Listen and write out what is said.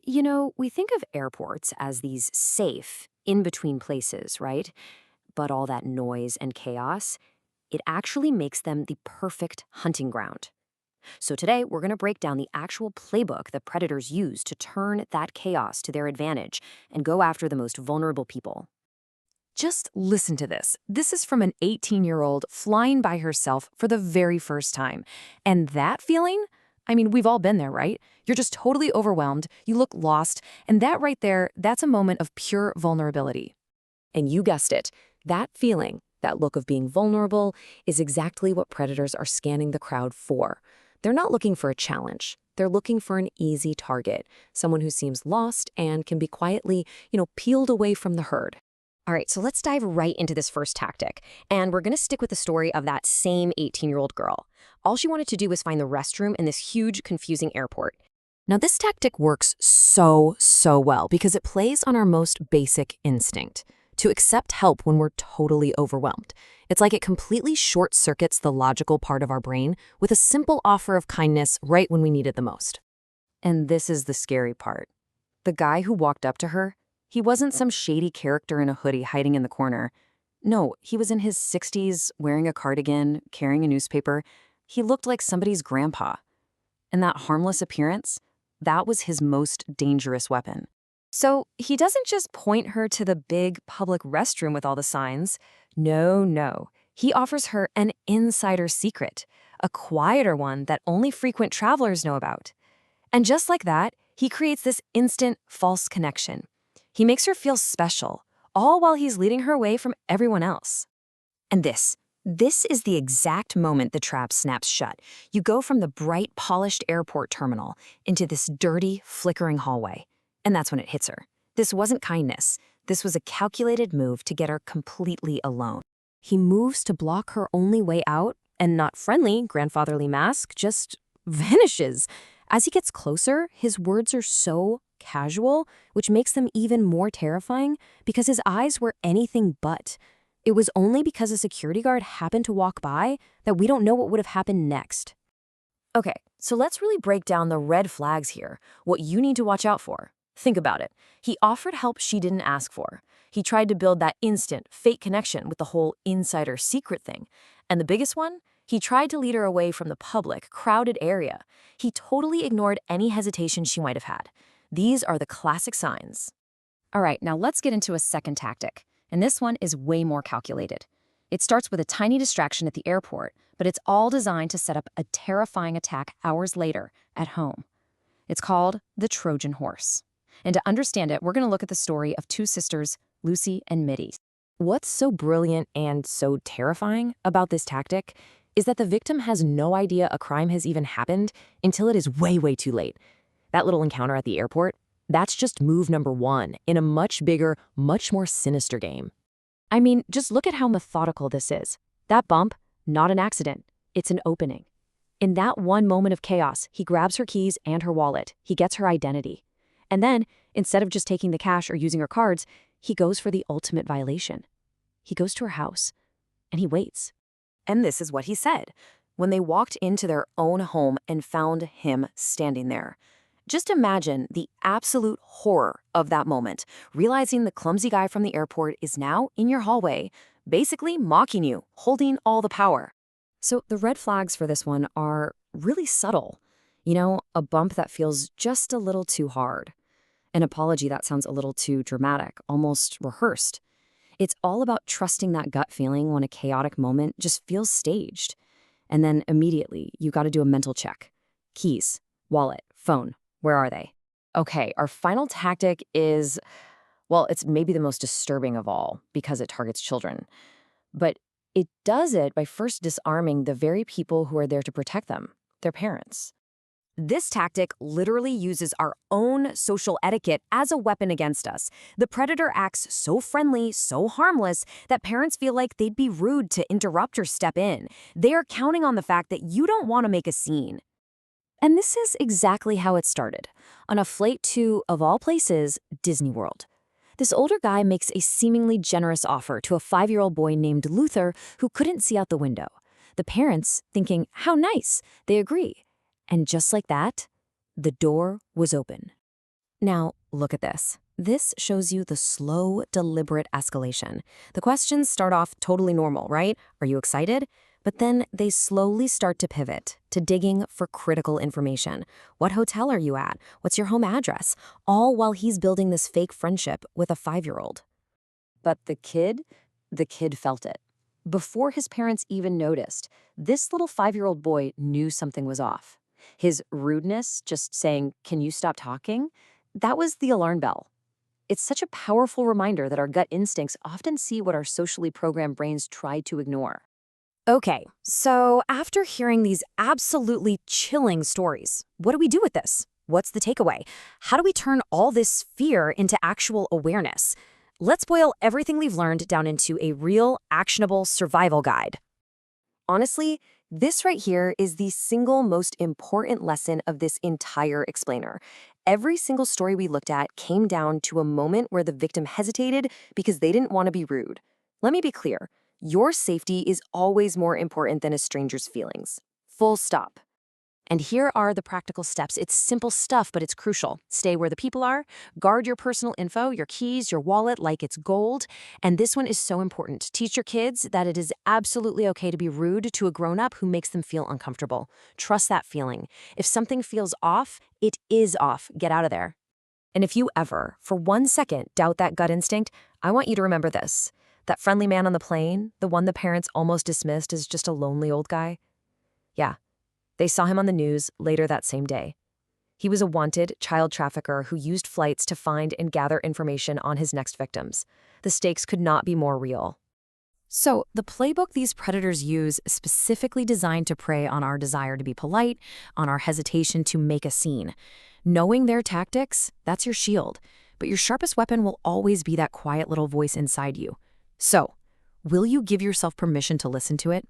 We think of airports as these safe, in-between places, right? But all that noise and chaos, it actually makes them the perfect hunting ground. So today, we're going to break down the actual playbook that predators use to turn that chaos to their advantage and go after the most vulnerable people. Just listen to this. This is from an 18-year-old flying by herself for the very first time. And that feeling? I mean, we've all been there, right? You're just totally overwhelmed, you look lost, and that right there, that's a moment of pure vulnerability. And you guessed it, that feeling, that look of being vulnerable, is exactly what predators are scanning the crowd for. They're not looking for a challenge. They're looking for an easy target, someone who seems lost and can be quietly, peeled away from the herd. All right, so let's dive right into this first tactic. And we're going to stick with the story of that same 18-year-old girl. All she wanted to do was find the restroom in this huge, confusing airport. Now, this tactic works so well because it plays on our most basic instinct, to accept help when we're totally overwhelmed. It's like it completely short-circuits the logical part of our brain with a simple offer of kindness right when we need it the most. And this is the scary part. The guy who walked up to her, he wasn't some shady character in a hoodie hiding in the corner. No, he was in his 60s, wearing a cardigan, carrying a newspaper. He looked like somebody's grandpa. And that harmless appearance, that was his most dangerous weapon. So he doesn't just point her to the big public restroom with all the signs. No. He offers her an insider secret, a quieter one that only frequent travelers know about. And just like that, he creates this instant false connection. He makes her feel special, all while he's leading her away from everyone else. And this is the exact moment the trap snaps shut. You go from the bright, polished airport terminal into this dirty, flickering hallway. And that's when it hits her. This wasn't kindness. This was a calculated move to get her completely alone. He moves to block her only way out, and not friendly, grandfatherly mask just vanishes. As he gets closer, his words are so casual, which makes them even more terrifying because his eyes were anything but. It was only because a security guard happened to walk by that we don't know what would have happened next. Okay, so let's really break down the red flags here, what you need to watch out for. Think about it. He offered help she didn't ask for. He tried to build that instant, fake connection with the whole insider secret thing. And the biggest one? He tried to lead her away from the public, crowded area. He totally ignored any hesitation she might have had. These are the classic signs. All right, now let's get into a second tactic. And this one is way more calculated. It starts with a tiny distraction at the airport, but it's all designed to set up a terrifying attack hours later at home. It's called the Trojan horse. And to understand it, we're going to look at the story of two sisters, Lucy and Mitty. What's so brilliant and so terrifying about this tactic is that the victim has no idea a crime has even happened until it is way too late. That little encounter at the airport, that's just move number one in a much bigger, much more sinister game. I mean, just look at how methodical this is. That bump, not an accident. It's an opening. In that one moment of chaos, he grabs her keys and her wallet. He gets her identity. And then, instead of just taking the cash or using her cards, he goes for the ultimate violation. He goes to her house, and he waits. And this is what he said when they walked into their own home and found him standing there. Just imagine the absolute horror of that moment, realizing the clumsy guy from the airport is now in your hallway, basically mocking you, holding all the power. So the red flags for this one are really subtle. A bump that feels just a little too hard. An apology that sounds a little too dramatic, almost rehearsed. It's all about trusting that gut feeling when a chaotic moment just feels staged. And then immediately, you got to do a mental check. Keys, wallet, phone. Where are they? Okay, our final tactic is, well, it's maybe the most disturbing of all because it targets children. But it does it by first disarming the very people who are there to protect them, their parents. This tactic literally uses our own social etiquette as a weapon against us. The predator acts so friendly, so harmless, that parents feel like they'd be rude to interrupt or step in. They are counting on the fact that you don't want to make a scene. And this is exactly how it started, on a flight to, of all places, Disney World. This older guy makes a seemingly generous offer to a 5-year-old boy named Luther who couldn't see out the window. The parents, thinking, how nice, they agree. And just like that, the door was open. Now, look at this. This shows you the slow, deliberate escalation. The questions start off totally normal, right? Are you excited? But then they slowly start to pivot to digging for critical information. What hotel are you at? What's your home address? All while he's building this fake friendship with a 5-year-old. But the kid felt it. Before his parents even noticed, this little 5-year-old boy knew something was off. His rudeness, just saying, "Can you stop talking?" That was the alarm bell. It's such a powerful reminder that our gut instincts often see what our socially programmed brains try to ignore. Okay, so after hearing these absolutely chilling stories, what do we do with this? What's the takeaway? How do we turn all this fear into actual awareness? Let's boil everything we've learned down into a real, actionable survival guide. Honestly, this right here is the single most important lesson of this entire explainer. Every single story we looked at came down to a moment where the victim hesitated because they didn't want to be rude. Let me be clear. Your safety is always more important than a stranger's feelings. Full stop. And here are the practical steps. It's simple stuff, but it's crucial. Stay where the people are. Guard your personal info, your keys, your wallet like it's gold. And this one is so important. Teach your kids that it is absolutely okay to be rude to a grown-up who makes them feel uncomfortable. Trust that feeling. If something feels off, it is off. Get out of there. And if you ever, for 1 second, doubt that gut instinct, I want you to remember this. That friendly man on the plane, the one the parents almost dismissed as just a lonely old guy. Yeah. They saw him on the news later that same day. He was a wanted child trafficker who used flights to find and gather information on his next victims. The stakes could not be more real. So, the playbook these predators use is specifically designed to prey on our desire to be polite, on our hesitation to make a scene. Knowing their tactics, that's your shield. But your sharpest weapon will always be that quiet little voice inside you. So, will you give yourself permission to listen to it?